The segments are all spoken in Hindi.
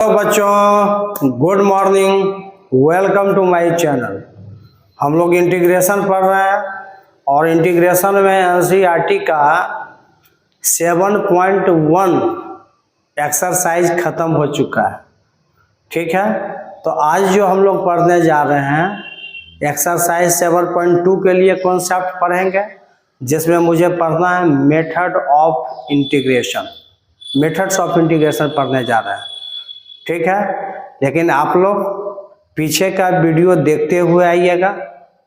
हेलो बच्चों, good morning. Welcome to my channel. हम लोग इंटीग्रेशन पढ़ रहे हैं और इंटीग्रेशन में एनसीईआरटी का 7.1 एक्सरसाइज खत्म हो चुका है। ठीक है, तो आज जो हम लोग पढ़ने जा रहे हैं एक्सरसाइज 7.2 के लिए कॉन्सेप्ट पढ़ेंगे, जिसमें मुझे पढ़ना है method of integration. Methods of integration पढ़ने जा रहे हैं। ठीक है, लेकिन आप लोग पीछे का वीडियो देखते हुए आइएगा।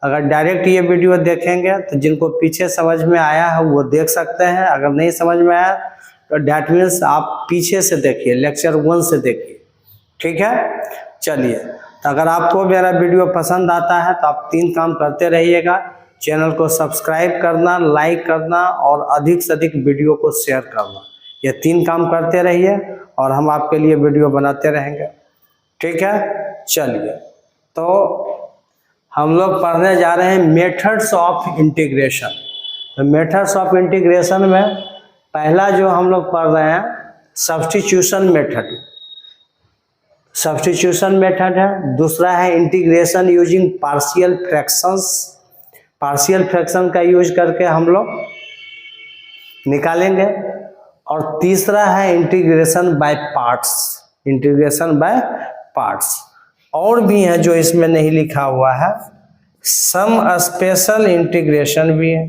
अगर डायरेक्ट ये वीडियो देखेंगे तो जिनको पीछे समझ में आया है वो देख सकते हैं, अगर नहीं समझ में आया तो डैट मीन्स आप पीछे से देखिए, लेक्चर 1 से देखिए। ठीक है, चलिए। तो अगर आपको मेरा वीडियो पसंद आता है तो आप 3 काम करते रहिएगा। चैनल को सब्सक्राइब करना, लाइक करना और अधिक से अधिक वीडियो को शेयर करना। ये 3 काम करते रहिए और हम आपके लिए वीडियो बनाते रहेंगे। ठीक है, चलिए। तो हम लोग पढ़ने जा रहे हैं मेथड्स ऑफ इंटीग्रेशन। तो मेथड्स ऑफ इंटीग्रेशन में पहला जो हम लोग पढ़ रहे हैं सब्स्टिट्यूशन मेथड। सब्स्टिट्यूशन मेथड है। दूसरा है integration using partial fractions. Partial fraction का यूज करके हम लोग निकालेंगे। और तीसरा है integration by parts. Integration by parts और भी है जो इसमें नहीं लिखा हुआ है। सम स्पेशल इंटीग्रेशन भी है।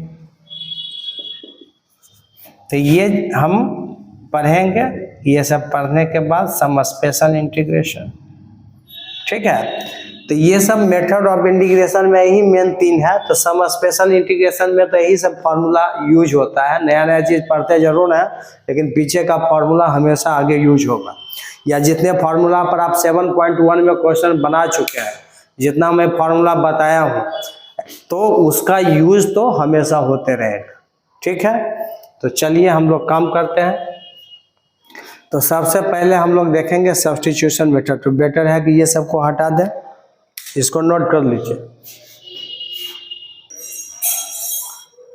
तो ये हम पढ़ेंगे। ये सब पढ़ने के बाद सम स्पेशल इंटीग्रेशन। ठीक है, तो ये सब मेथड ऑफ इंटीग्रेशन में ही मेन 3 है। तो सम स्पेशल इंटीग्रेशन में तो यही सब फार्मूला यूज होता है। नया नया चीज पढ़ते जरूर है, लेकिन पीछे का फार्मूला हमेशा आगे यूज होगा। या जितने फार्मूला पर आप 7.1 में क्वेश्चन बना चुके हैं, जितना मैं फार्मूला बताया हूँ, तो उसका यूज तो हमेशा होते रहेगा। ठीक है, तो चलिए हम लोग काम करते हैं। तो सबसे पहले हम लोग देखेंगे सब्स्टिट्यूशन मेथड। तो बेटर है कि ये सबको हटा दें, इसको नोट कर लीजिए।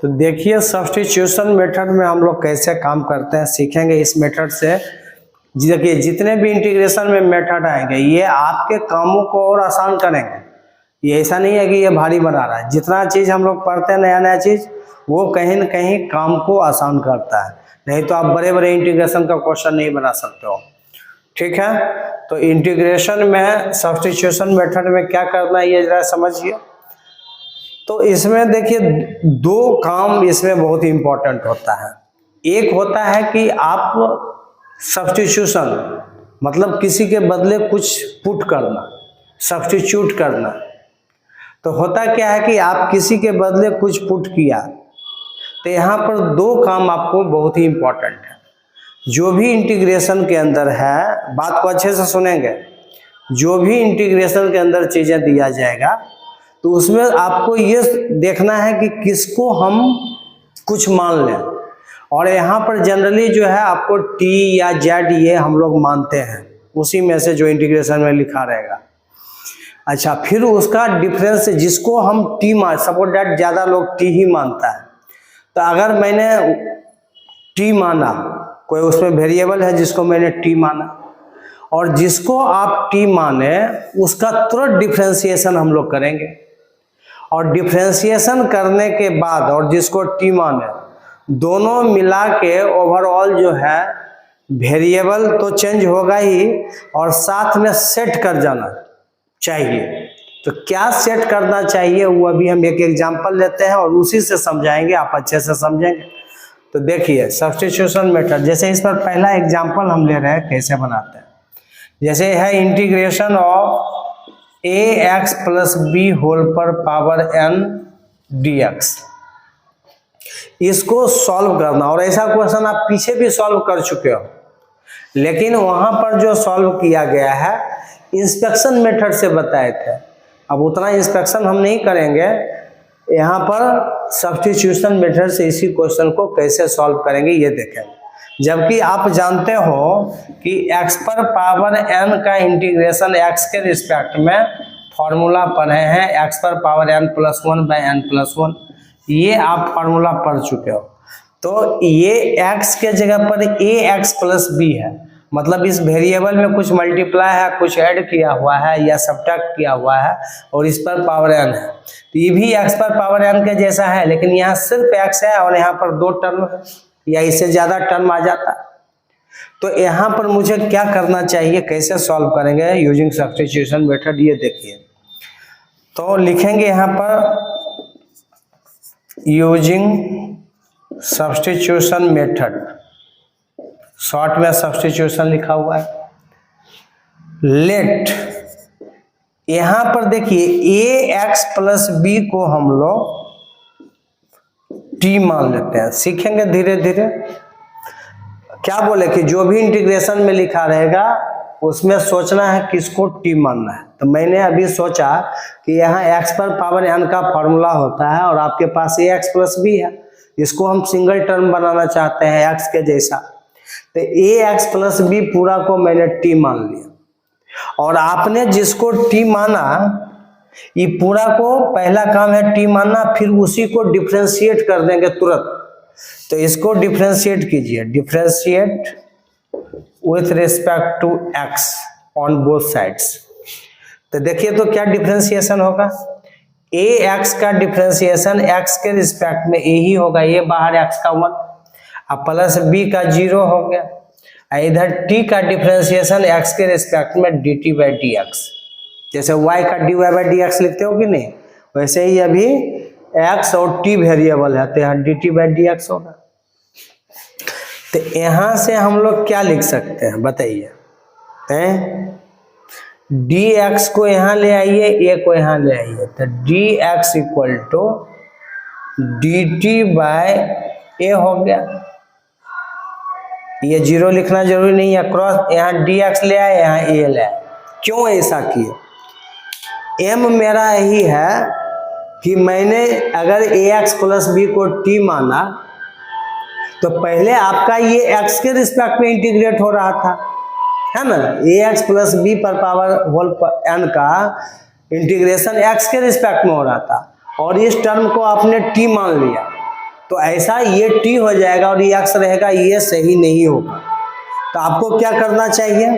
तो देखिए सब्स्टिट्यूशन मेथड में हम लोग कैसे काम करते हैं सीखेंगे। इस मेथड से देखिए जितने भी इंटीग्रेशन में मेथड आएंगे ये आपके कामों को और आसान करेंगे। ये ऐसा नहीं है कि ये भारी बना रहा है। जितना चीज हम लोग पढ़ते हैं नया नया चीज, वो कहीं न कहीं काम को आसान करता है। नहीं तो आप बड़े बड़े इंटीग्रेशन का क्वेश्चन नहीं बना सकते हो। ठीक है, तो इंटीग्रेशन में सब्स्टिट्यूशन मेथड में क्या करना है ये जरा समझिए। तो इसमें देखिए 2 काम इसमें बहुत ही इंपॉर्टेंट होता है। एक होता है कि आप सब्स्टिट्यूशन मतलब किसी के बदले कुछ पुट करना, सब्स्टिट्यूट करना। तो होता क्या है कि आप किसी के बदले कुछ पुट किया, तो यहाँ पर 2 काम आपको बहुत ही इंपॉर्टेंट है। जो भी इंटीग्रेशन के अंदर है, बात को अच्छे से सुनेंगे, जो भी इंटीग्रेशन के अंदर चीजें दिया जाएगा तो उसमें आपको ये देखना है कि किसको हम कुछ मान लें। और यहाँ पर जनरली जो है आपको टी या जेड ये हम लोग मानते हैं, उसी में से जो इंटीग्रेशन में लिखा रहेगा। अच्छा, फिर उसका डिफरेंस जिसको हम टी मान, सपोज दैट ज्यादा लोग टी ही मानता है। तो अगर मैंने टी माना, कोई उसमें वेरिएबल है जिसको मैंने टी माना, और जिसको आप टी माने उसका तुरंत डिफरेंशिएशन हम लोग करेंगे। और डिफरेंशिएशन करने के बाद और जिसको टी माने, दोनों मिला के ओवरऑल जो है वेरिएबल तो चेंज होगा ही, और साथ में सेट कर जाना चाहिए। तो क्या सेट करना चाहिए वो अभी हम एक एग्जांपल लेते हैं और उसी से समझाएंगे, आप अच्छे से समझेंगे। तो देखिए सब्स्टिट्यूशन मेथड, जैसे इस पर पहला एग्जांपल हम ले रहे हैं कैसे बनाते हैं। जैसे है integration of ax + b whole पर पावर n dx। इसको सॉल्व करना, और ऐसा क्वेश्चन आप पीछे भी सॉल्व कर चुके हो, लेकिन वहां पर जो सॉल्व किया गया है इंस्पेक्शन मेथड से बताए थे। अब उतना इंस्पेक्शन हम नहीं करेंगे, यहाँ पर सब्स्टिट्यूशन मेथड से इसी क्वेश्चन को कैसे सॉल्व करेंगे ये देखेंगे। जबकि आप जानते हो कि x पर पावर n का इंटीग्रेशन x के रिस्पेक्ट में फॉर्मूला पढ़े हैं, x पर पावर n+1/n+1, ये आप फॉर्मूला पढ़ चुके हो। तो ये x के जगह पर ax + b है, मतलब इस वेरिएबल में कुछ मल्टीप्लाई है, कुछ ऐड किया हुआ है या सब्ट्रैक्ट किया हुआ है और इस पर पावर n है, तो ये भी x पर पावर n के जैसा है, लेकिन यहाँ सिर्फ x है और यहाँ पर 2 टर्म है या इससे ज्यादा टर्म आ जाता है। तो यहाँ पर मुझे क्या करना चाहिए, कैसे सॉल्व करेंगे यूजिंग सब्स्टिट्यूशन मेथड, ये देखिए। तो लिखेंगे यहाँ पर यूजिंग सब्स्टिट्यूशन मेथड, शॉर्ट में सब्स्टिट्यूशन लिखा हुआ है। लेट, यहां पर देखिए ax प्लस बी को हम लोग t मान लेते हैं, सीखेंगे धीरे धीरे। क्या बोले कि जो भी इंटीग्रेशन में लिखा रहेगा उसमें सोचना है किसको t मानना है। तो मैंने अभी सोचा कि यहाँ x पर पावर n का फॉर्मूला होता है और आपके पास ax प्लस बी है, इसको हम सिंगल टर्म बनाना चाहते हैं x के जैसा, तो ax प्लस बी पूरा को मैंने t मान लिया और आपने जिसको t माना, ये पूरा को पहला काम है t मानना, फिर उसी को डिफरेंशिएट कर देंगे तुरंत। तो इसको डिफरेंशिएट कीजिए, differentiate with respect to x on both sides. तो देखिए तो क्या डिफरेंशिएशन होगा, ax का डिफरेंशिएशन x के रिस्पेक्ट में a ही होगा, ये बाहर x का 1 अब प्लस b का 0 हो गया, इधर t का डिफरेंशिएशन x के रिस्पेक्ट में dt बाई dx, जैसे y का dy बाई dx लिखते हो कि नहीं, वैसे ही अभी x और t वेरिएबल है तो यहाँ dt बाई dx होगा। तो यहाँ से हम लोग क्या लिख सकते हैं बताइए, dx को यहाँ ले आइए, a को यहाँ ले आइए, तो dx equal to dt by a हो गया। ये 0 लिखना जरूरी नहीं है, क्रॉस यहाँ dx ले आए, यहाँ a ले आए। क्यों ऐसा किए, m मेरा यही है कि मैंने अगर ax प्लस बी को t माना तो पहले आपका ये x के रिस्पेक्ट में इंटीग्रेट हो रहा था, है ना, ax प्लस बी पर पावर होल n का इंटीग्रेशन x के रिस्पेक्ट में हो रहा था और इस टर्म को आपने t मान लिया, तो ऐसा ये t हो जाएगा और ये x रहेगा, ये सही नहीं होगा। तो आपको क्या करना चाहिए,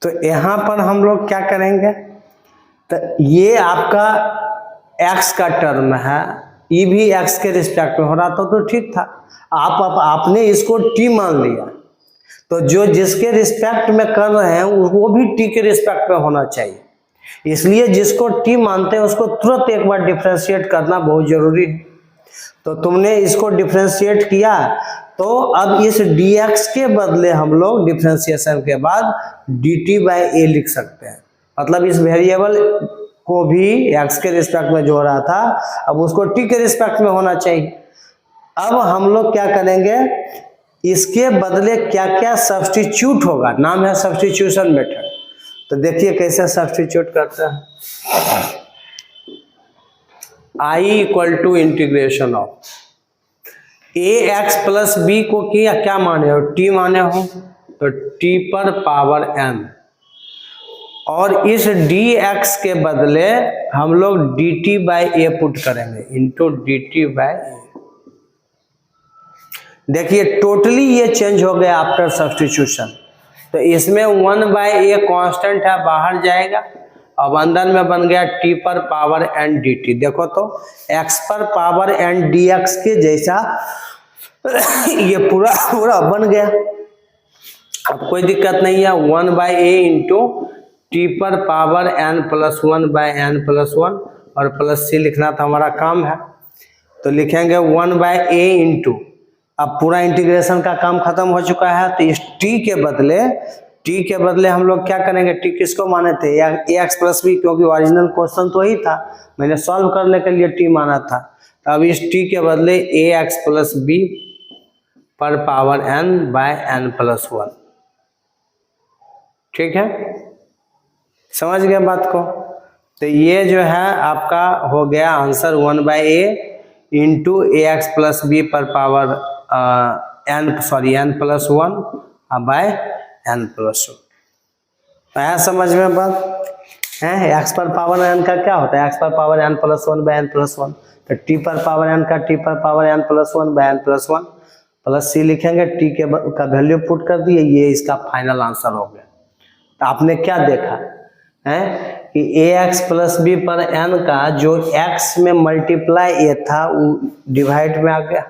तो यहां पर हम लोग क्या करेंगे, तो ये आपका x का टर्म है, ये भी x के रिस्पेक्ट में हो रहा था तो ठीक था, आपने इसको t मान लिया, तो जो जिसके रिस्पेक्ट में कर रहे हैं वो भी t के रिस्पेक्ट में होना चाहिए, इसलिए जिसको t मानते हैं उसको तुरंत एक बार डिफरेंशिएट करना बहुत जरूरी है। तो तुमने इसको डिफरेंशिएट किया, तो अब इस dx के बदले हम लोग डिफरेंशिएशन के बाद dt बाई a लिख सकते हैं, मतलब इस वेरिएबल को भी x के रिस्पेक्ट में जो हो रहा था अब उसको t के रिस्पेक्ट में होना चाहिए। अब हम लोग क्या करेंगे, इसके बदले क्या क्या सब्स्टिट्यूट होगा, नाम है सब्स्टिट्यूशन मेथड। तो देखिए कैसे सब्स्टिट्यूट करते हैं, i equal to integration of ax plus B को क्या माने हो, t माने हो, तो t पर पावर n, और इस dx के बदले हम लोग dt बाई a पुट करेंगे इंटू dt बाई a। देखिए टोटली ये चेंज हो गया आफ्टर सब्स्टिट्यूशन, तो इसमें 1 बाई a कांस्टेंट है, बाहर जाएगा, अब अंदर में बन गया t पर पावर n dt। देखो तो x पर पावर n dx के जैसा ये पूरा बन गया, अब कोई दिक्कत नहीं है। 1 बाई a इंटू टी पर power n plus 1 by n plus 1 और प्लस c लिखना था हमारा काम है, तो लिखेंगे 1 बाई a इंटू, अब पूरा इंटीग्रेशन का काम खत्म हो चुका है, तो इस t के बदले हम लोग क्या करेंगे, t किसको माने थे, ax प्लस बी, क्योंकि ओरिजिनल क्वेश्चन तो ही था, मैंने सॉल्व करने के लिए t माना था, तो अब इस t के बदले ax प्लस बी पर power n by n plus 1। ठीक है, समझ गए बात को। तो ये जो है आपका हो गया answer 1 by a into ax plus B पर power n plus 1 by n plus 1। आया समझ में बात। है। एक्स पर पावर एन का क्या होता है, एक्स पर power N plus one by N plus one. तो टी पर पावर एन का टी पर power N plus one by N plus one plus C लिखेंगे, टी का वैल्यू पुट कर दिए, ये इसका फाइनल आंसर हो गया। तो आपने क्या देखा है कि ए एक्स प्लस बी पर एन का जो एक्स में मल्टीप्लाई ए था वो डिवाइड में आ गया,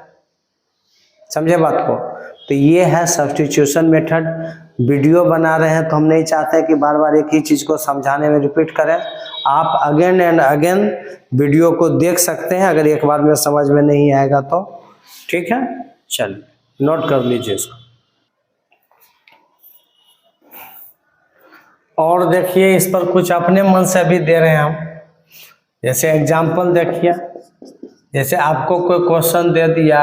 समझे बात को। तो ये है सब्स्टिट्यूशन मेथड। वीडियो बना रहे हैं तो हम नहीं चाहते कि बार बार एक ही चीज को समझाने में रिपीट करें। आप अगेन एंड अगेन वीडियो को देख सकते हैं, अगर एक बार में समझ में नहीं आएगा तो। ठीक है, चलिए नोट कर लीजिए इसको। और देखिए इस पर कुछ अपने मन से भी दे रहे हैं हम, जैसे एग्जाम्पल देखिए, जैसे आपको कोई क्वेश्चन दे दिया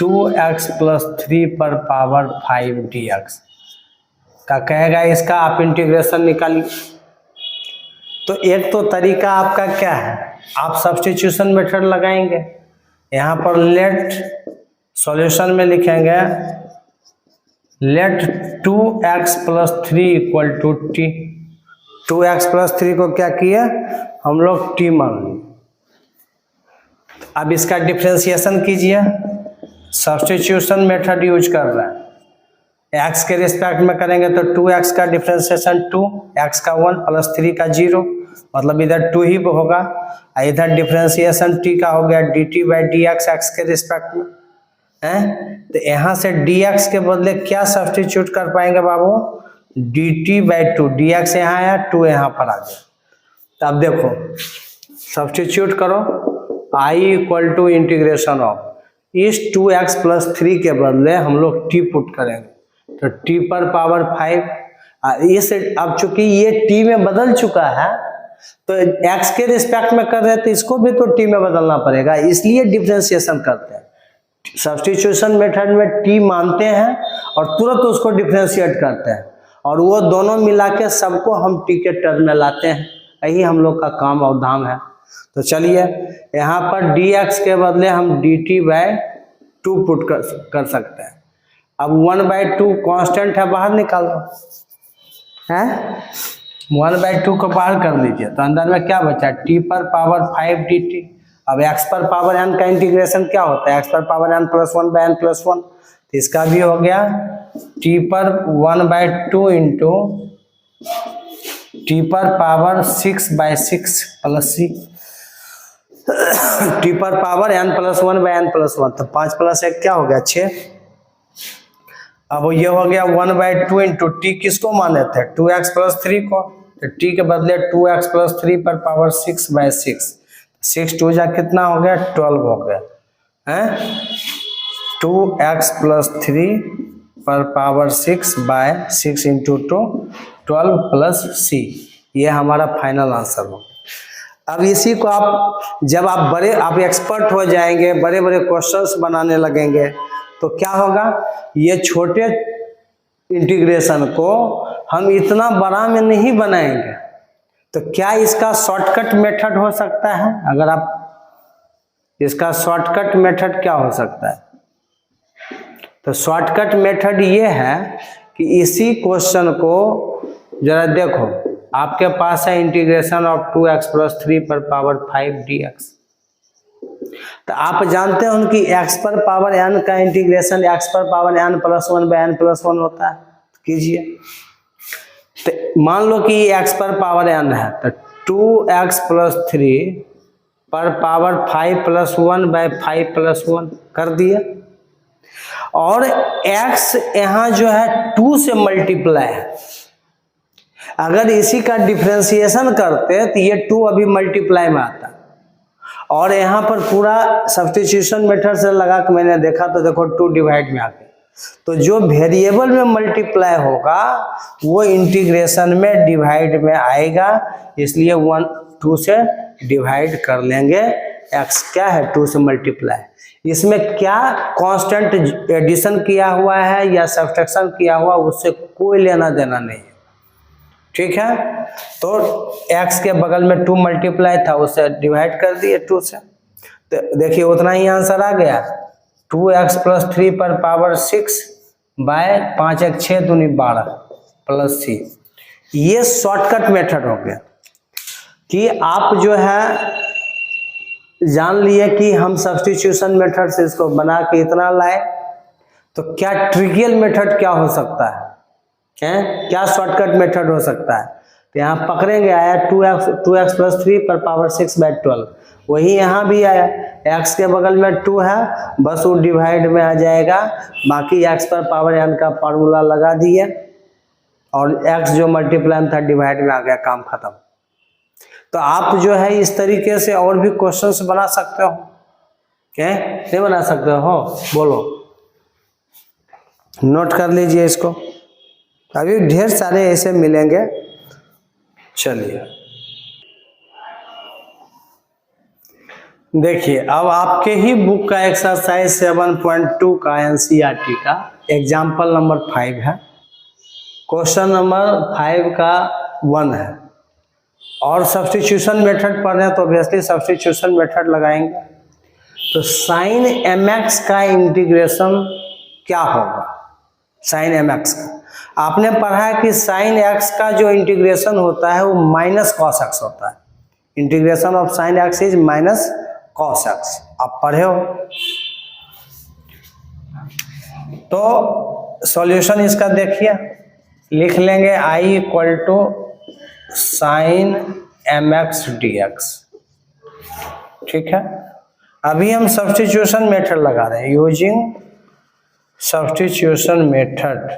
2x प्लस 3 पर पावर 5 dx का कहेगा इसका आप इंटीग्रेशन निकालिए। तो एक तो तरीका आपका क्या है, आप सब्स्टिट्यूशन मेथड लगाएंगे। यहाँ पर लेट सॉल्यूशन में लिखेंगे let 2x plus 3 equal to T. 2x plus 3 को क्या किया हम लोग t मान लिए। अब इसका डिफ्रेंसिएशन कीजिए, सब्स्टिट्यूशन मेथड यूज कर रहे हैं। x के रिस्पेक्ट में करेंगे तो 2x का डिफ्रेंसिएशन 2, x का 1 प्लस 3 का 0, मतलब इधर 2 ही होगा। इधर डिफ्रेंसिएशन t का हो गया dt बाई dx x के रिस्पेक्ट में है। तो यहाँ से dx के बदले क्या सब्स्टिट्यूट कर पाएंगे बाबू, dt बाई 2, dx यहाँ आया 2 यहाँ पर आ गया। तो अब देखो सब्स्टिट्यूट करो, i equal to integration of इस 2x प्लस 3 के बदले हम लोग t पुट करेंगे। तो t पर पावर 5 इस, अब चूंकि ये t में बदल चुका है तो x के रिस्पेक्ट में कर रहे हैं तो इसको भी तो t में बदलना पड़ेगा, इसलिए डिफ्रेंसिएशन करते हैं। सब्स्टिट्यूशन मेथड में t मानते हैं और तुरंत उसको डिफ्रेंशिएट करते हैं, और वो दोनों मिला के सबको हम t के टर्म में लाते हैं। यही हम लोग का काम और धाम है। तो चलिए यहाँ पर dx के बदले हम dt बाय 2 पुट कर सकते हैं। अब 1 बाई 2 कॉन्स्टेंट है, बाहर निकाल दो है, 1 बाई 2 को बाहर कर लीजिए तो अंदर में क्या बचा, t पर पावर 5 dt। अब x पर पावर n का इंटीग्रेशन क्या होता है, x पर power n plus 1 by n plus 1, तो इसका भी हो गया t पर 1 बाई 2 इंटू t पर power 6 by 6 plus c, t पर power n plus 1 by n plus 1, तो 5 प्लस 1 क्या हो गया 6। अब ये हो गया 1 बाई 2 इंटू टी किसको माने थे 2x प्लस 3 को, तो t के बदले 2x प्लस 3 पर पावर 6 बाई 6, 6 2 जा कितना हो गया 12 हो गया है। 2x प्लस 3 पर power 6 by 6 into 2 12 plus c, ये हमारा फाइनल आंसर हो। अब इसी को आप जब आप एक्सपर्ट हो जाएंगे, बड़े बड़े क्वेश्चंस बनाने लगेंगे तो क्या होगा, ये छोटे इंटीग्रेशन को हम इतना बड़ा में नहीं बनाएंगे। तो क्या इसका शॉर्टकट मेथड हो सकता है, अगर आप इसका शॉर्टकट मेथड क्या हो सकता है, तो शॉर्टकट मेथड ये है कि इसी क्वेश्चन को जरा देखो, आपके पास है इंटीग्रेशन ऑफ 2x प्लस 3 पर पावर 5 dx। तो आप जानते हैं कि x पर पावर n का इंटीग्रेशन x पर power n plus 1 by n plus 1 होता है, कीजिए। तो मान लो कि x पर पावर n है, तो 2x प्लस 3 पर पावर 5 प्लस 1 बाय 5 प्लस 1 कर दिए, और x यहाँ जो है 2 से मल्टीप्लाई है। अगर इसी का डिफ्रेंसिएशन करते तो ये 2 अभी मल्टीप्लाई में आता, और यहाँ पर पूरा सब्स्टिट्यूशन मेथड से लगा के मैंने देखा तो देखो 2 डिवाइड में आ गया। तो जो वेरिएबल में मल्टीप्लाई होगा वो इंटीग्रेशन में डिवाइड में आएगा, इसलिए 1 2 से डिवाइड कर लेंगे। x क्या है 2 से मल्टीप्लाई, इसमें क्या कांस्टेंट एडिशन किया हुआ है या सब्ट्रैक्शन किया हुआ उससे कोई लेना देना नहीं है, ठीक है। तो x के बगल में 2 मल्टीप्लाई था, उससे डिवाइड कर दिए 2 से, तो देखिए उतना ही आंसर आ गया। 2x प्लस 3 पर पावर 6 बाय 5 1 6 दूनी 12 प्लस c, ये शॉर्टकट मेथड हो गया। कि आप जो है जान लिए कि हम सब्स्टिट्यूशन मेथड से इसको बना के इतना लाए, तो क्या ट्रिवियल मेथड क्या हो सकता है, क्या शॉर्टकट मेथड हो सकता है। तो यहाँ पकड़ेंगे, आया 2x प्लस 3 पर पावर 6/12, वही यहाँ भी आया, x के बगल में 2 है, बस वो डिवाइड में आ जाएगा, बाकी x पर पावर n का फार्मूला लगा दिए और x जो मल्टीप्लाई था डिवाइड में आ गया, काम खत्म। तो आप जो है इस तरीके से और भी क्वेश्चंस बना सकते हो, क्या नहीं बना सकते हो, बोलो, नोट कर लीजिए इसको, अभी ढेर सारे ऐसे मिलेंगे। चलिए देखिए, अब आपके ही बुक का एक्सरसाइज 7.2 का एनसीईआरटी का एग्जाम्पल नंबर 5 है, क्वेश्चन नंबर 5 का 1 है, और सब्स्टिट्यूशन मेथड पढ़ रहे हैं तो ऑब्वियसली सब्स्टिट्यूशन मेथड लगाएंगे। तो साइन mx का इंटीग्रेशन क्या होगा, साइन mx का आपने पढ़ा है कि साइन x का जो इंटीग्रेशन होता है वो माइनस कॉस x होता है, integration of sine x is minus cos x, आप पढ़े हो। तो सॉल्यूशन इसका देखिए, लिख लेंगे I equal to sine mx dx, ठीक है। अभी हम सब्स्टिट्यूशन मेथड लगा रहे हैं, यूजिंग सब्स्टिट्यूशन मेथड।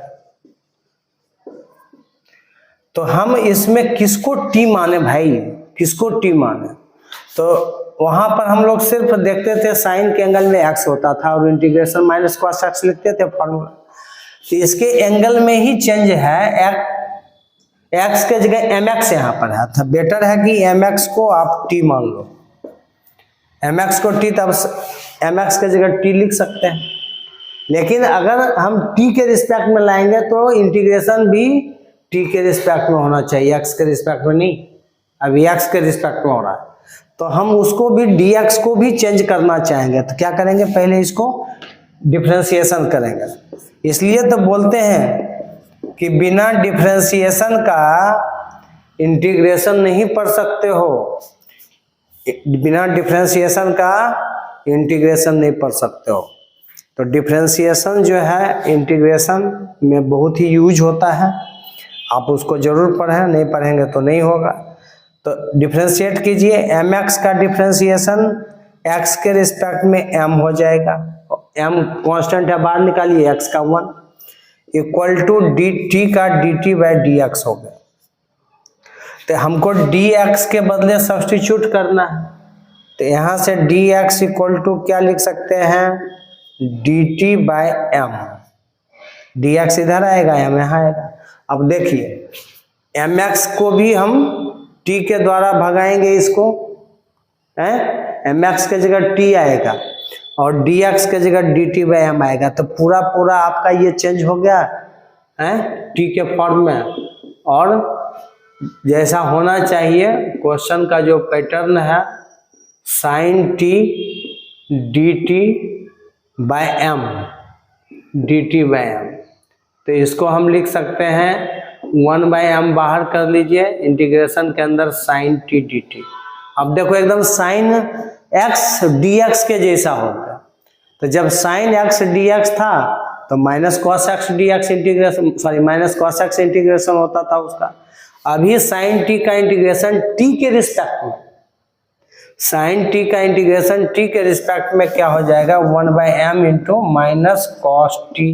तो हम इसमें किसको t माने भाई, किसको t माने, तो वहां पर हम लोग सिर्फ देखते थे साइन के एंगल में x होता था और इंटीग्रेशन माइनस कॉस x लिखते थे फॉर्मूला। तो इसके एंगल में ही चेंज है, x के जगह mx यहाँ पर है, तो बेटर है कि mx को आप t मान लो, mx को t, तब mx के जगह t लिख सकते हैं। लेकिन अगर हम t के रिस्पेक्ट में लाएंगे तो इंटीग्रेशन भी t के रिस्पेक्ट में होना चाहिए, x के रिस्पेक्ट में नहीं, अभी x के रिस्पेक्ट में हो रहा है, तो हम उसको भी dx को भी चेंज करना चाहेंगे। तो क्या करेंगे, पहले इसको डिफरेंशिएशन करेंगे। इसलिए तो बोलते हैं कि बिना डिफरेंशिएशन का इंटीग्रेशन नहीं पढ़ सकते हो, बिना डिफरेंशिएशन का इंटीग्रेशन नहीं पढ़ सकते हो। तो डिफरेंशिएशन जो है इंटीग्रेशन में बहुत ही यूज होता है, आप उसको जरूर पढ़ें, नहीं पढ़ेंगे तो नहीं होगा। तो डिफरेंशिएट कीजिए, mx का डिफरेंशिएशन x के रिस्पेक्ट में m हो जाएगा, m कांस्टेंट है, बाहर निकालिए, x का 1 इक्वल टू dt का dt बाई dx हो गया। तो हमको dx के बदले सब्स्टिट्यूट करना है, तो यहाँ से dx इक्वल टू क्या लिख सकते हैं, dt बाई m, dx इधर आएगा, m यहाँ आएगा। अब देखिए mx को भी हम t के द्वारा भगाएंगे, इसको mx के जगह t आएगा और dx के जगह dt बाई m आएगा। तो पूरा पूरा आपका ये चेंज हो गया t के फॉर्म में, और जैसा होना चाहिए क्वेश्चन का जो पैटर्न है, sine t dt by m, dt by m, तो इसको हम लिख सकते हैं 1/m, बाहर कर लीजिए, इंटीग्रेशन के अंदर साइन t dt। अब देखो एकदम साइन x dx के जैसा हो गया। तो जब साइन x dx था तो minus cos x dx integration, sorry minus cos x integration होता था उसका। अभी साइन t का इंटीग्रेशन t के रिस्पेक्ट में, साइन t का इंटीग्रेशन t के रिस्पेक्ट में क्या हो जाएगा, 1/m into minus cos t।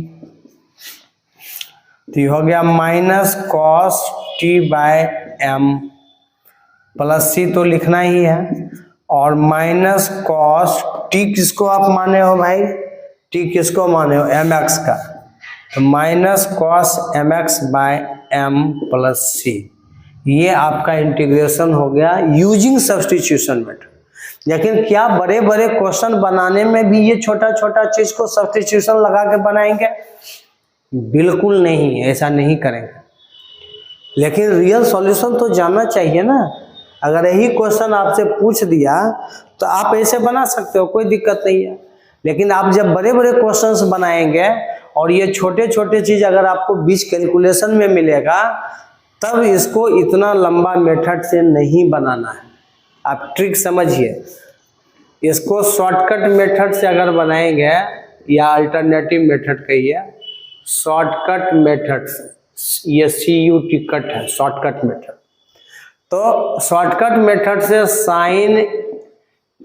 तो ये हो गया minus cos t by m, plus c तो लिखना ही है, और माइनस कॉस t किसको आप माने हो भाई, t किसको माने हो, mx का, तो minus cos mx by m plus c। ये आपका इंटीग्रेशन हो गया यूजिंग सब्स्टिट्यूशन मेथड। लेकिन क्या बड़े बड़े क्वेश्चन बनाने में भी ये छोटा छोटा चीज को सब्स्टिट्यूशन लगा के बनाएंगे, बिल्कुल नहीं, ऐसा नहीं करेंगे। लेकिन रियल सॉल्यूशन तो जानना चाहिए ना। अगर यही क्वेश्चन आपसे पूछ दिया तो आप ऐसे बना सकते हो, कोई दिक्कत नहीं है। लेकिन आप जब बड़े बड़े क्वेश्चंस बनाएंगे और ये छोटे छोटे चीज अगर आपको बीच कैलकुलेशन में मिलेगा, तब इसको इतना लंबा मेथड से नहीं बनाना है। आप ट्रिक समझिए, इसको शॉर्टकट मेथड से अगर बनाएंगे या अल्टरनेटिव मेथड कहिए, शॉर्टकट मेथड से, ये CUT कट है शॉर्टकट मेथड। तो शॉर्टकट मेथड से साइन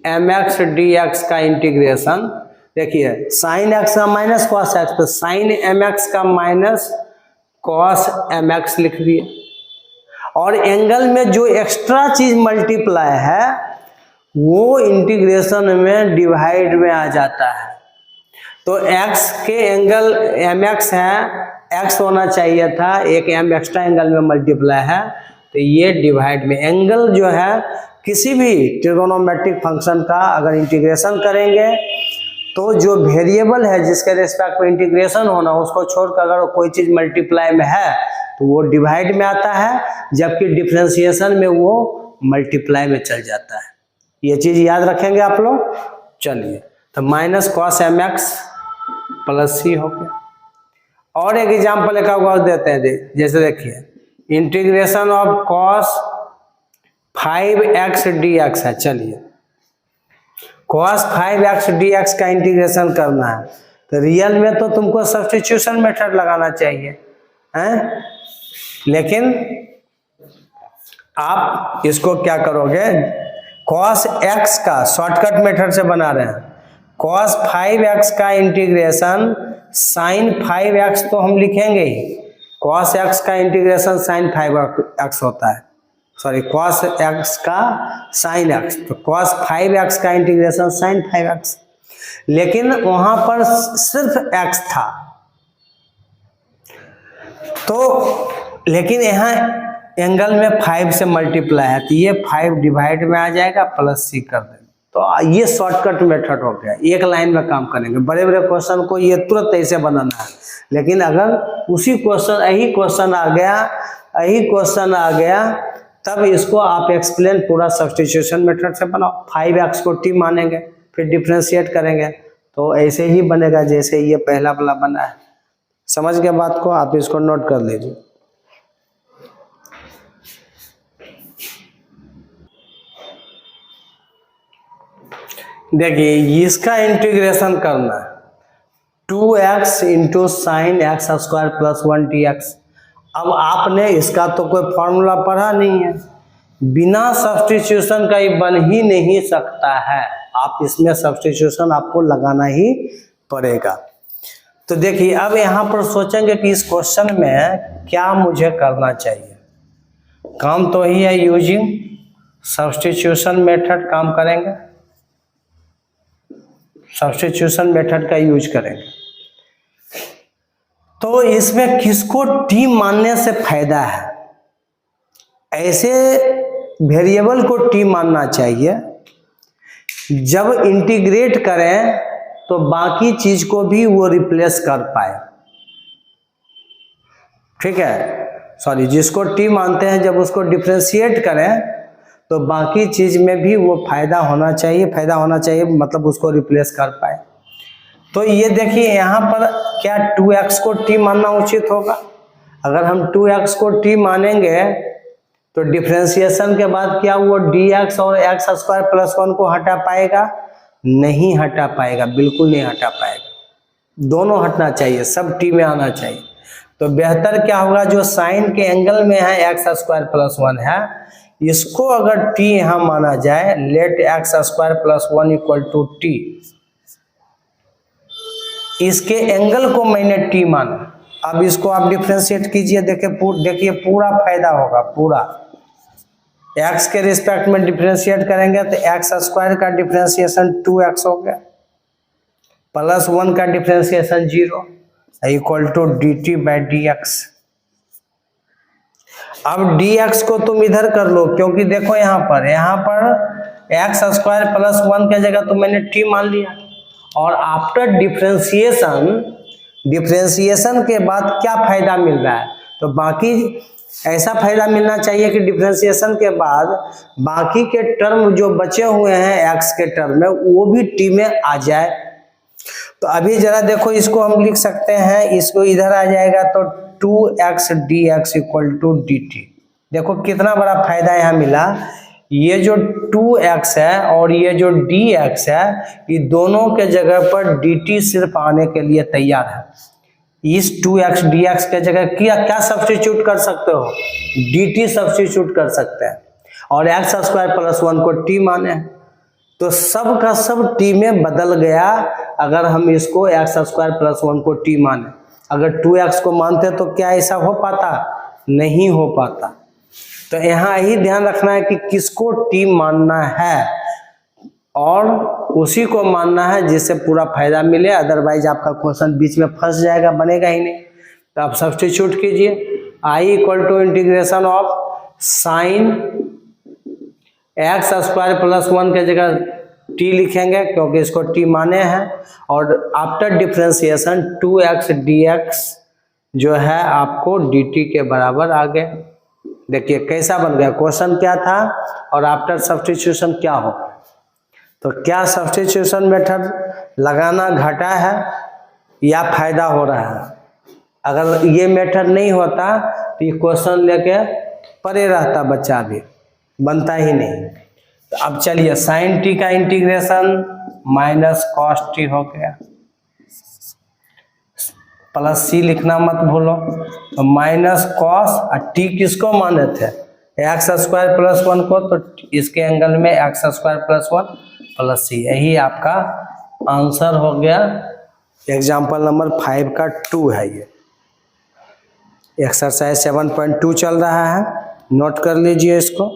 mx dx का इंटीग्रेशन, देखिए साइन x का माइनस कॉस x, तो साइन mx का माइनस कॉस mx लिख दिए, और एंगल में जो एक्स्ट्रा चीज मल्टीप्लाई है वो इंटीग्रेशन में डिवाइड में आ जाता है। तो x के एंगल mx है, x होना चाहिए था, एक m एक्स्ट्रा एंगल में मल्टीप्लाई है, तो ये डिवाइड में, एंगल जो है किसी भी ट्रिगोनोमेट्रिक फंक्शन का अगर इंटीग्रेशन करेंगे तो जो वेरिएबल है जिसके रिस्पेक्ट में इंटीग्रेशन होना, उसको छोड़कर अगर कोई चीज मल्टीप्लाई में है तो वो डिवाइड में आता है, जबकि डिफरेंशिएशन में वो मल्टीप्लाई में चल जाता है। ये चीज याद रखेंगे आप लोग। चलिए, तो minus cos mx plus c हो गया। और एक एग्जाम्पल एक और देते हैं, जैसे देखिए integration of cos 5x dx है। चलिए, cos 5x dx का इंटीग्रेशन करना है, तो रियल में तो तुमको सब्स्टिट्यूशन मेथड लगाना चाहिए हैं, लेकिन आप इसको क्या करोगे, cos x का शॉर्टकट मेथड से बना रहे हैं, cos 5x का इंटीग्रेशन sin 5x तो हम लिखेंगे ही, cos x का इंटीग्रेशन sin 5x होता है, सॉरी cos x का sin x, तो cos 5x का इंटीग्रेशन sin 5x, लेकिन वहां पर सिर्फ x था, तो लेकिन यहाँ एंगल में 5 से मल्टीप्लाई है, तो ये 5 डिवाइड में आ जाएगा, प्लस c कर देंगे। तो ये शॉर्टकट मेथड हो गया, एक लाइन में काम करेंगे। बड़े बड़े क्वेश्चन को ये तुरंत ऐसे बनाना है, लेकिन अगर उसी क्वेश्चन यही क्वेश्चन आ गया तब इसको आप एक्सप्लेन पूरा सब्स्टिट्यूशन मेथड से बनाओ। 5x को t मानेंगे, फिर डिफ्रेंशिएट करेंगे, तो ऐसे ही बनेगा जैसे ये पहला वाला बना है। समझ गए बात को, आप इसको नोट कर लीजिए। देखिए इसका इंटीग्रेशन करना है, 2x into sine x square plus 1dx। अब आपने इसका तो कोई फॉर्मूला पढ़ा नहीं है, बिना सब्स्टिट्यूशन का ये बन ही नहीं सकता है, आप इसमें सब्स्टिट्यूशन आपको लगाना ही पड़ेगा। तो देखिए अब यहाँ पर सोचेंगे कि इस क्वेश्चन में क्या मुझे करना चाहिए, काम तो ही है यूजिंग सब्स्टिट्यूशन मेथड, काम करेंगे, सब्स्टिट्यूशन मेथड का यूज करेंगे। तो इसमें किसको t मानने से फायदा है, ऐसे वेरिएबल को t मानना चाहिए जब इंटीग्रेट करें तो बाकी चीज को भी वो रिप्लेस कर पाए। ठीक है, सॉरी, जिसको t मानते हैं जब उसको डिफरेंशिएट करें तो बाकी चीज में भी वो फायदा होना चाहिए, मतलब उसको रिप्लेस कर पाए। तो ये देखिए यहाँ पर क्या 2x को t मानना उचित होगा। अगर हम 2x को t मानेंगे तो डिफरेंशिएशन के बाद क्या वो dx और x स्क्वायर प्लस 1 को हटा पाएगा? नहीं हटा पाएगा, बिल्कुल नहीं हटा पाएगा, दोनों हटना चाहिए, सब t में आना चाहिए। तो बेहतर क्या होगा, जो साइन के एंगल में है x स्क्वायर प्लस 1 है, इसको अगर t यहाँ माना जाए, let x square plus 1 equal to t, इसके एंगल को मैंने t माना। अब इसको आप डिफरेंशिएट कीजिए, देखिए पूरा फायदा होगा, पूरा x के रिस्पेक्ट में डिफरेंशिएट करेंगे तो x स्क्वायर का डिफरेंशिएशन 2x हो गया, प्लस 1 का differentiation 0 equal to dt by dx। अब dx को तुम इधर कर लो, क्योंकि देखो यहाँ पर x स्क्वायर प्लस 1 के जगह तो मैंने t मान लिया, और आफ्टर डिफरेंशिएशन के बाद क्या फायदा मिल रहा है, तो बाकी ऐसा फायदा मिलना चाहिए कि डिफरेंशिएशन के बाद बाकी के टर्म जो बचे हुए हैं x के टर्म में वो भी t में आ जाए। तो अभी जरा देखो, इसको हम लिख सकते हैं, इसको इधर आ जाएगा तो 2x dx equal to dt। देखो कितना बड़ा फायदा यहाँ मिला, ये जो 2x है और ये जो dx है, ये दोनों के जगह पर dt सिर्फ आने के लिए तैयार है। इस 2x dx के जगह क्या सब्स्टिट्यूट कर सकते हो, dt सब्स्टिट्यूट कर सकते हैं, और x स्क्वायर प्लस 1 को t माने, तो सब का सब t में बदल गया। अगर हम इसको x स्क्वायर प्लस 1 को t माने, अगर 2x को मानते तो क्या ऐसा हो पाता, नहीं हो पाता। तो यहाँ ही ध्यान रखना है कि किसको t मानना है और उसी को मानना है जिससे पूरा फायदा मिले, अदरवाइज आपका क्वेश्चन बीच में फंस जाएगा, बनेगा ही नहीं। तो आप सब्स्टिट्यूट कीजिए, i equal to integration of sine x square plus 1 के जगह t लिखेंगे क्योंकि इसको t माने हैं, और आफ्टर डिफरेंशिएशन 2x dx जो है आपको dt के बराबर आ गया। देखिए कैसा बन गया, क्वेश्चन क्या था और आफ्टर सब्स्टिट्यूशन क्या हो। तो क्या सब्स्टिट्यूशन मेथड लगाना घाटा है या फायदा हो रहा है। अगर ये मेथड नहीं होता तो ये क्वेश्चन लेके परे रहता बच्चा, भी बनता ही नहीं। तो अब चलिए साइन टी का इंटीग्रेशन माइनस कॉस टी हो गया, प्लस सी लिखना मत भूलो, तो माइनस कॉस, और टी किसको माने थे, एक्स स्क्वायर प्लस 1 को, तो इसके एंगल में एक्स स्क्वायर प्लस 1 प्लस सी, यही आपका आंसर हो गया। एग्जाम्पल नंबर 5 का 2 है ये। एक्सरसाइज 7.2 चल रहा है, नोट कर लीजिए इसको।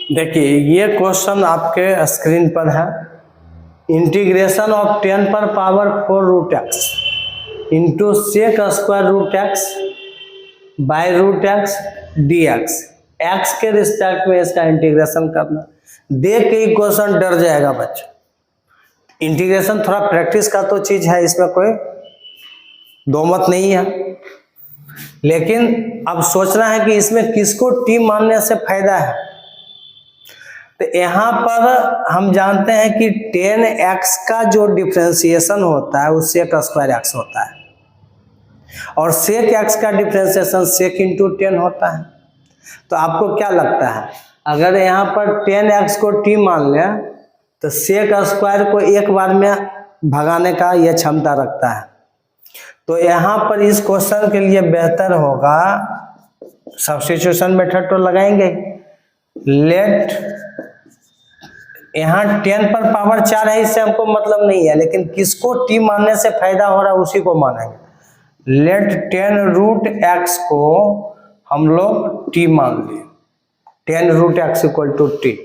देखिए ये क्वेश्चन आपके स्क्रीन पर है। इंटीग्रेशन ऑफ 10 पर power 4 root X into sec square root X by root X D X, X के रिस्पेक्ट में इसका इंटीग्रेशन करना। देख के ही क्वेश्चन डर जाएगा बच्चा। इंटीग्रेशन थोड़ा प्रैक्टिस का तो चीज है, इसमें कोई दो मत नहीं है, लेकिन अब सोचना है कि इसमें किसको टी मानने से फायदा है। तो यहाँ पर हम जानते हैं कि 10x का जो डिफरेंशिएशन होता है वो सेक स्क्वायर एक्स होता है, और सेक एक्स का डिफरेंशिएशन सेक इंटू 10 होता है। तो आपको क्या लगता है, अगर यहाँ पर 10x को t मान लें तो सेक स्क्वायर को एक बार में भगाने का यह क्षमता रखता है। तो यहाँ पर इस क्वेश्चन के लिए बेहतर होगा, सब्स्टिट्यूशन मेथड तो लगाएंगे, लेट, यहाँ 10 पर पावर 4 है, इससे हमको मतलब नहीं है, लेकिन किसको t मानने से फायदा हो रहा है उसी को मानेंगे। लेट 10 रूट एक्स को हम लोग t मान लें, 10 root x equal to T.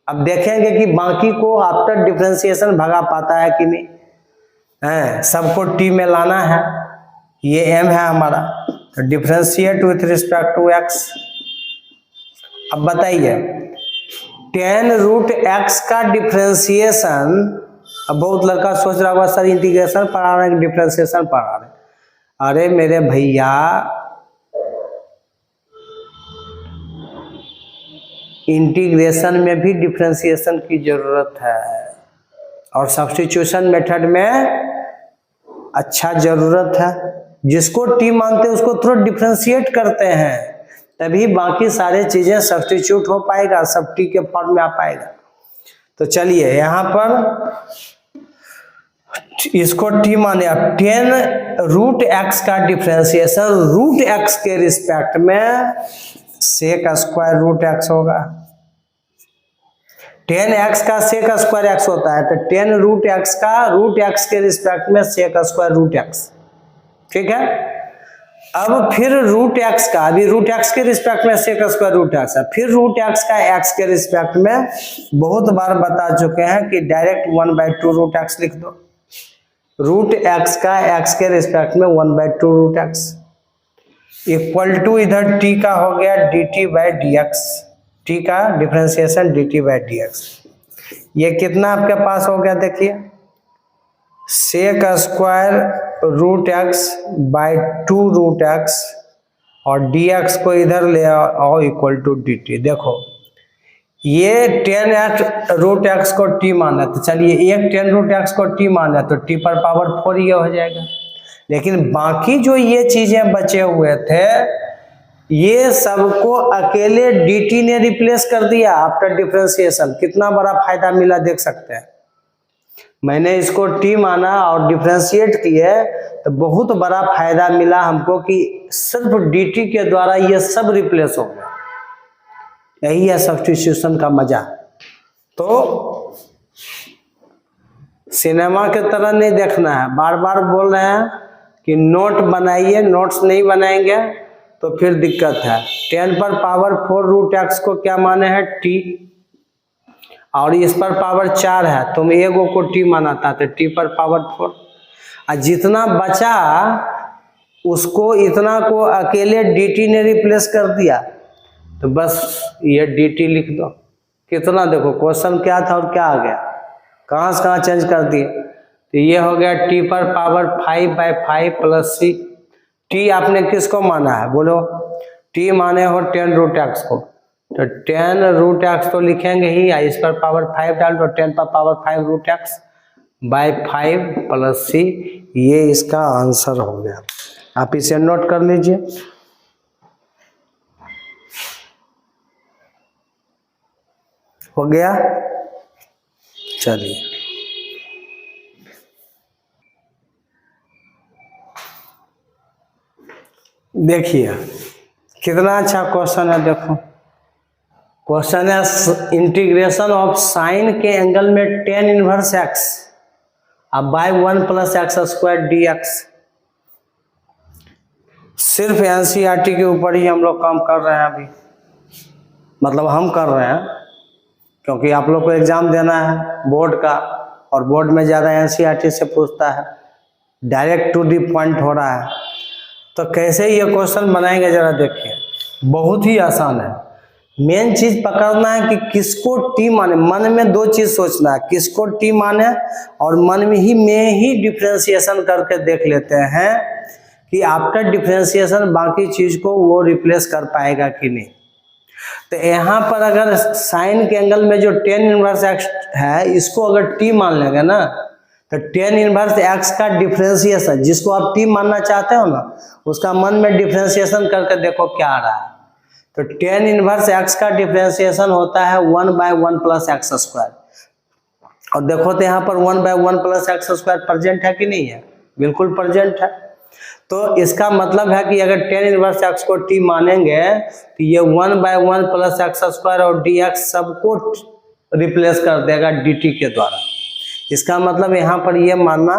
अब देखेंगे कि बाकी को आफ्टर डिफरेंशिएशन भगा पाता है कि नहीं है, सबको t में लाना है, ये m है हमारा, तो differentiate with respect to x। अब बताइए 10 रूट एक्स का डिफरेंशिएशन, अब बहुत लड़का सोच रहा होगा सर इंटीग्रेशन पढ़ा रहे हैं डिफरेंशिएशन पढ़ा रहे हैं। अरे मेरे भैया, इंटीग्रेशन में भी डिफरेंशिएशन की जरूरत है और सब्स्टिट्यूशन मेथड में अच्छा जरूरत है। जिसको टी मानते हैं उसको थोड़ा डिफरेंशिएट करते हैं, तभी बाकी सारे चीजें सब्स्टिट्यूट हो पाएगा, सब टी के फॉर्म में आ पाएगा। तो चलिए यहाँ पर इसको टी माने, 10 रूट एक्स का डिफरेंशिएशन रूट एक्स के रिस्पेक्ट में सेक स्क्वायर रूट एक्स होगा। 10x का सेक स्क्वायर एक्स होता है, तो 10 रूट एक्स का रूट एक्स के रिस्पेक्ट में सेक स्क्वायर रूट एक्स, ठीक है। अब फिर रूट एक्स का, अभी रूट एक्स के रिस्पेक्ट में सेक स्क्वायर रूट एक्स है, फिर रूट एक्स का एक्स के रिस्पेक्ट में बहुत बार बता चुके हैं कि डायरेक्ट 1/2 रूट एक्स लिख दो। रूट एक्स का एक्स के रिस्पेक्ट में 1/2 रूट एक्स इक्वल टू, इधर टी का हो गया dt by d x, t का differentiation dt by d x. ये कितना आपके पास हो गया, देखिए sec square root x by 2 root x और dx को इधर ले आओ इक्वल टू dt। देखो ये 10 रूट एक्स को t माना, तो चलिए एक 10 रूट एक्स को t माना तो t पर पावर 4 ये हो जाएगा। लेकिन बाकी जो ये चीजें बचे हुए थे ये सबको अकेले dt ने रिप्लेस कर दिया आफ्टर डिफरेंशिएशन। कितना बड़ा फायदा मिला देख सकते हैं। मैंने इसको t माना और डिफरेंशिएट किए तो बहुत बड़ा फायदा मिला हमको कि सिर्फ dt के द्वारा ये सब रिप्लेस हो गया। यही है सब्स्टिट्यूशन का मजा। तो सिनेमा के तरह नहीं देखना है। बार बार बोल रहे हैं कि नोट बनाइए, नोट्स नहीं बनाएंगे तो फिर दिक्कत है। 10 पर पावर 4 रूट एक्स को क्या माने हैं t, और इस पर पावर 4 है, तुम एगो को t माना था तो t पर पावर 4। और जितना बचा उसको इतना को अकेले dt ने रिप्लेस कर दिया तो बस ये dt लिख दो। कितना देखो क्वेश्चन क्या था और क्या आ गया, कहाँ से कहाँ चेंज कर दिए। तो ये हो गया t पर पावर 5/5 प्लस c। t आपने किसको माना है बोलो, t माने हो 10 रूट एक्स को, तो 10 रूट एक्स तो लिखेंगे ही, इस पर पावर 5 डाल दो, 10 पर power 5 root X by 5 plus c। ये इसका आंसर हो गया। आप इसे नोट कर लीजिए। हो गया, चलिए देखिए कितना अच्छा क्वेश्चन है। देखो क्वेश्चन है इंटीग्रेशन ऑफ साइन के एंगल में tan इनवर्स x अब by 1 plus X square dx। सिर्फ एनसीईआरटी के ऊपर ही हम लोग काम कर रहे हैं अभी, मतलब हम कर रहे हैं क्योंकि आप लोग को एग्जाम देना है बोर्ड का, और बोर्ड में ज़्यादा एनसीईआरटी से पूछता है, डायरेक्ट टू दी पॉइंट हो रहा है। तो कैसे ये क्वेश्चन बनाएंगे जरा देखिए, बहुत ही आसान है। मेन चीज पकड़ना है कि किसको टी माने। मन में दो चीज सोचना है, किसको टी माने, और मन में ही डिफरेंशिएशन करके देख लेते हैं कि आफ्टर डिफरेंशिएशन बाकी चीज को वो रिप्लेस कर पाएगा कि नहीं। तो यहाँ पर अगर साइन के एंगल में जो tan इनवर्स एक्स है इसको अगर टी मान लेंगे ना, तो tan इनवर्स एक्स का डिफरेंशिएशन जिसको आप टी मानना चाहते हो ना, उसका मन में डिफरेंशिएशन करके देखो क्या आ रहा है। तो tan इनवर्स एक्स का डिफरेंशिएशन होता है 1/1 प्लस एक्स स्क्वायर। और देखो तो यहाँ पर 1/1 प्लस एक्स स्क्वायर प्रेजेंट है कि नहीं है, बिल्कुल प्रेजेंट है। तो इसका मतलब है कि अगर tan इनवर्स एक्स को t मानेंगे तो ये 1/1 प्लस एक्स स्क्वायर और dx सबको रिप्लेस कर देगा dt के द्वारा। इसका मतलब यहाँ पर ये मानना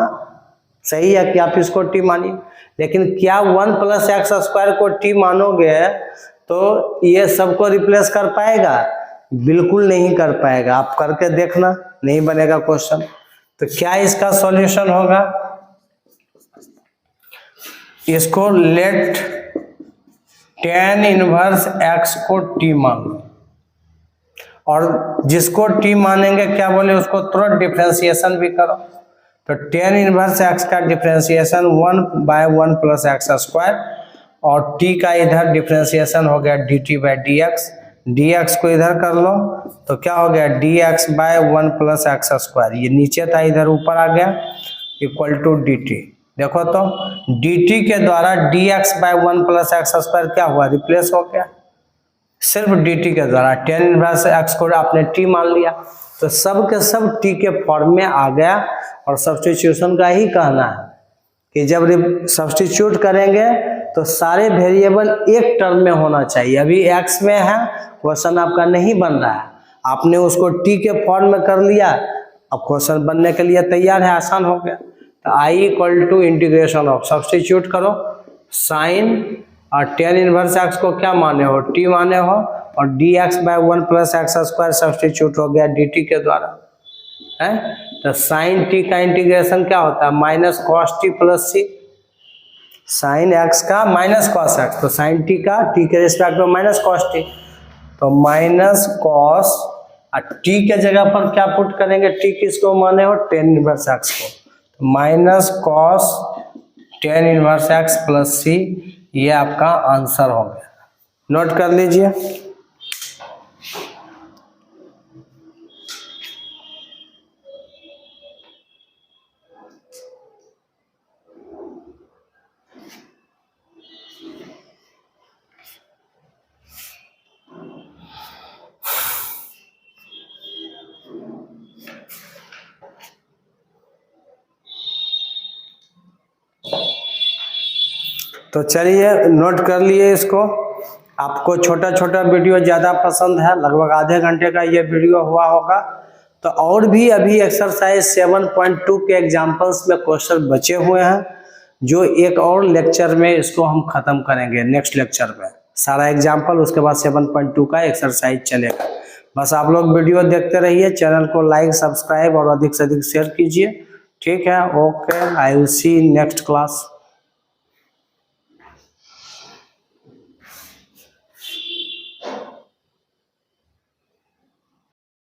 सही है कि आप इसको t मानिए। लेकिन क्या 1 प्लस एक्स स्क्वायर को t मानोगे तो ये सबको रिप्लेस कर पाएगा? बिल्कुल नहीं कर पाएगा। आप करके देखना, नहीं बनेगा क्वेश्चन। तो क्या इसका सॉल्यूशन होगा, इसको लेट tan इनवर्स x को t मान लो, और जिसको t मानेंगे क्या बोले उसको तुरंत डिफरेंशिएशन भी करो। तो tan इनवर्स x का डिफरेंशिएशन 1/1 प्लस एक्स स्क्वायर, और t का इधर डिफरेंशिएशन हो गया dt बाई dx। dx को इधर कर लो तो क्या हो गया dx by 1 plus X square, ये नीचे था इधर ऊपर आ गया, इक्वल टू dt। देखो तो dt के द्वारा dx by 1 plus X square क्या हुआ, रिप्लेस हो गया सिर्फ dt के द्वारा। tan इनवर्स x को आपने t मान लिया तो सब के सब t के फॉर्म में आ गया। और सब्स्टिट्यूशन का ही कहना है कि जब सब्स्टिट्यूट करेंगे तो सारे वेरिएबल एक टर्म में होना चाहिए। अभी x में है, क्वेश्चन आपका नहीं बन रहा है, आपने उसको t के फॉर्म में कर लिया, अब क्वेश्चन बनने के लिए तैयार है, आसान हो गया। तो i equal to integration of, substitute करो साइन और tan इनवर्स x को क्या माने हो, t माने हो, और dx by 1 plus X square substitute हो गया dt के द्वारा है। तो साइन t का इंटीग्रेशन क्या होता है, minus cos t plus c। Sine x का माइनस कॉस x, तो साइन t का t के रिस्पेक्ट में माइनस कॉस t, तो माइनस कॉस, t के जगह पर क्या पुट करेंगे, t किसको माने हो, tan इनवर्स x को, तो minus cos tan inverse x plus c। ये आपका आंसर हो गया, नोट कर लीजिए। तो चलिए नोट कर लिए इसको। आपको छोटा छोटा वीडियो ज़्यादा पसंद है, लगभग आधे घंटे का ये वीडियो हुआ होगा। तो और भी अभी एक्सरसाइज 7.2 के एग्जाम्पल्स में क्वेश्चन बचे हुए हैं, जो एक और लेक्चर में इसको हम ख़त्म करेंगे। नेक्स्ट लेक्चर में सारा एग्जाम्पल, उसके बाद 7.2 का एक्सरसाइज चलेगा। बस आप लोग वीडियो देखते रहिए, चैनल को लाइक सब्सक्राइब और अधिक से अधिक शेयर कीजिए। ठीक है, okay, I will see next class.